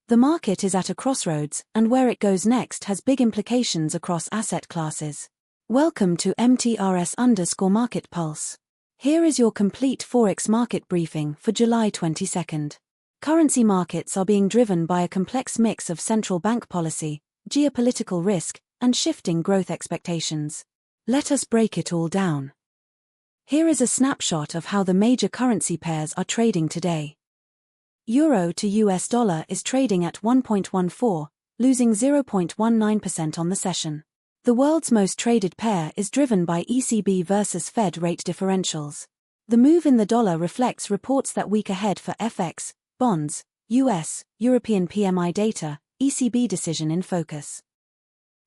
The market is at a crossroads, and where it goes next has big implications across asset classes. Welcome to MTRS_Market Pulse. Here is your complete Forex market briefing for July 22nd. Currency markets are being driven by a complex mix of central bank policy, geopolitical risk, and shifting growth expectations. Let us break it all down. Here is a snapshot of how the major currency pairs are trading today. Euro to US dollar is trading at 1.14, losing 0.19% on the session. The world's most traded pair is driven by ECB versus Fed rate differentials. The move in the dollar reflects reports that week ahead for FX, bonds, US, European PMI data, ECB decision in focus.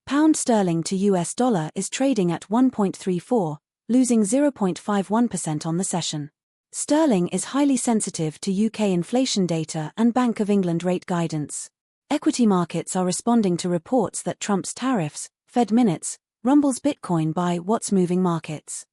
Pound sterling to US dollar is trading at 1.34, losing 0.51% on the session. Sterling is highly sensitive to UK inflation data and Bank of England rate guidance. Equity markets are responding to reports that Trump's tariffs, Fed minutes, rumbles Bitcoin by what's moving markets.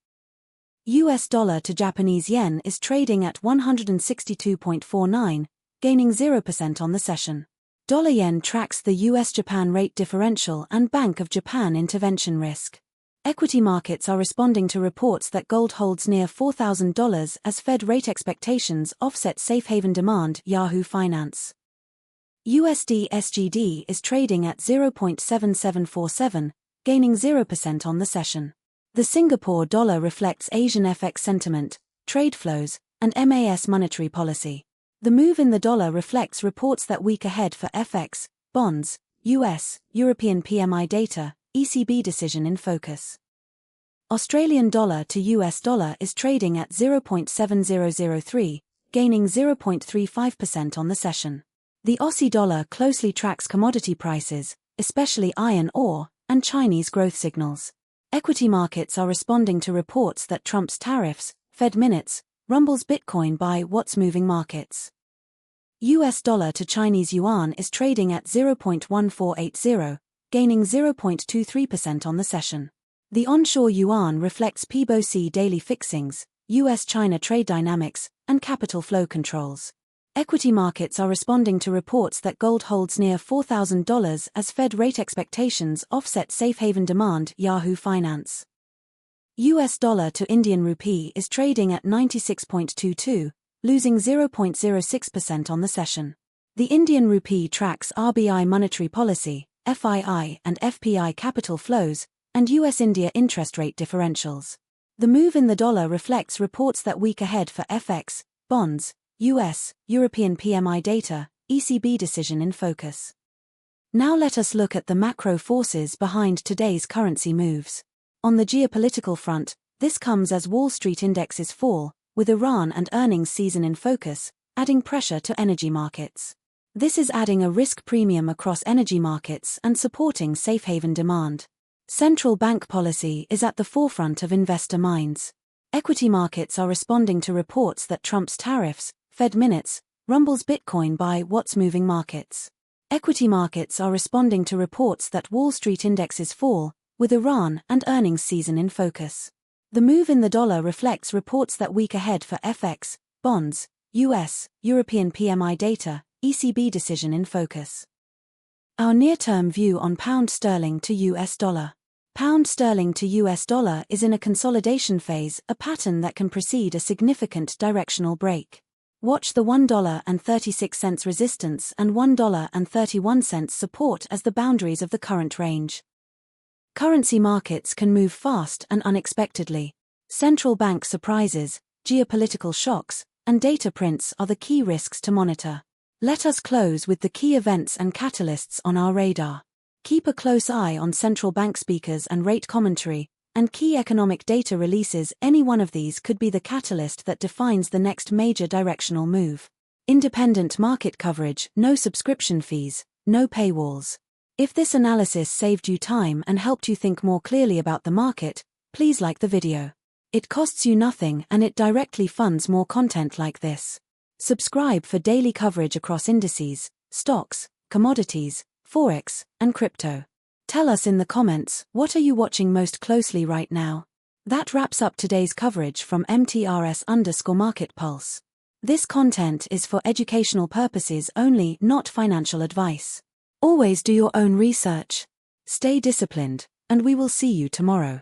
US dollar to Japanese yen is trading at 162.49, gaining 0% on the session. Dollar yen tracks the US-Japan rate differential and Bank of Japan intervention risk. Equity markets are responding to reports that gold holds near $4,000 as Fed rate expectations offset safe haven demand. Yahoo Finance. USD SGD is trading at 0.7747, gaining 0% on the session. The Singapore dollar reflects Asian FX sentiment, trade flows, and MAS monetary policy. The move in the dollar reflects reports that week ahead for FX, bonds, US, European PMI data, ECB decision in focus. Australian dollar to US dollar is trading at 0.7003, gaining 0.35% on the session. The Aussie dollar closely tracks commodity prices, especially iron ore, and Chinese growth signals. Equity markets are responding to reports that Trump's tariffs, Fed minutes, rumbles Bitcoin by what's moving markets. US dollar to Chinese yuan is trading at 0.1480, gaining 0.23% on the session. The onshore yuan reflects PBOC daily fixings, US-China trade dynamics, and capital flow controls. Equity markets are responding to reports that gold holds near $4,000 as Fed rate expectations offset safe haven demand. Yahoo Finance. US dollar to Indian rupee is trading at 96.22, losing 0.06% on the session. The Indian rupee tracks RBI monetary policy, FII and FPI capital flows, and US-India interest rate differentials. The move in the dollar reflects reports that week ahead for FX, bonds, US, European PMI data, ECB decision in focus. Now let us look at the macro forces behind today's currency moves. On the geopolitical front, this comes as Wall Street indexes fall, with Iran and earnings season in focus, adding pressure to energy markets. This is adding a risk premium across energy markets and supporting safe haven demand. Central bank policy is at the forefront of investor minds. Equity markets are responding to reports that Trump's tariffs, Fed minutes, rumbles Bitcoin by what's moving markets. Equity markets are responding to reports that Wall Street indexes fall, with Iran and earnings season in focus. The move in the dollar reflects reports that week ahead for FX, bonds, US, European PMI data, ECB decision in focus. Our near-term view on pound sterling to US dollar. Pound sterling to US dollar is in a consolidation phase, a pattern that can precede a significant directional break. Watch the $1.36 resistance and $1.31 support as the boundaries of the current range. Currency markets can move fast and unexpectedly. Central bank surprises, geopolitical shocks, and data prints are the key risks to monitor. Let us close with the key events and catalysts on our radar. Keep a close eye on central bank speakers and rate commentary, and key economic data releases. Any one of these could be the catalyst that defines the next major directional move. Independent market coverage, no subscription fees, no paywalls. If this analysis saved you time and helped you think more clearly about the market, please like the video. It costs you nothing and it directly funds more content like this. Subscribe for daily coverage across indices, stocks, commodities, Forex, and crypto. Tell us in the comments, what are you watching most closely right now? That wraps up today's coverage from MTRS_Market Pulse. This content is for educational purposes only, not financial advice. Always do your own research. Stay disciplined, and we will see you tomorrow.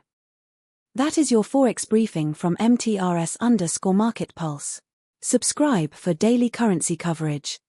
That is your Forex briefing from MTRS_Market Pulse. Subscribe for daily currency coverage.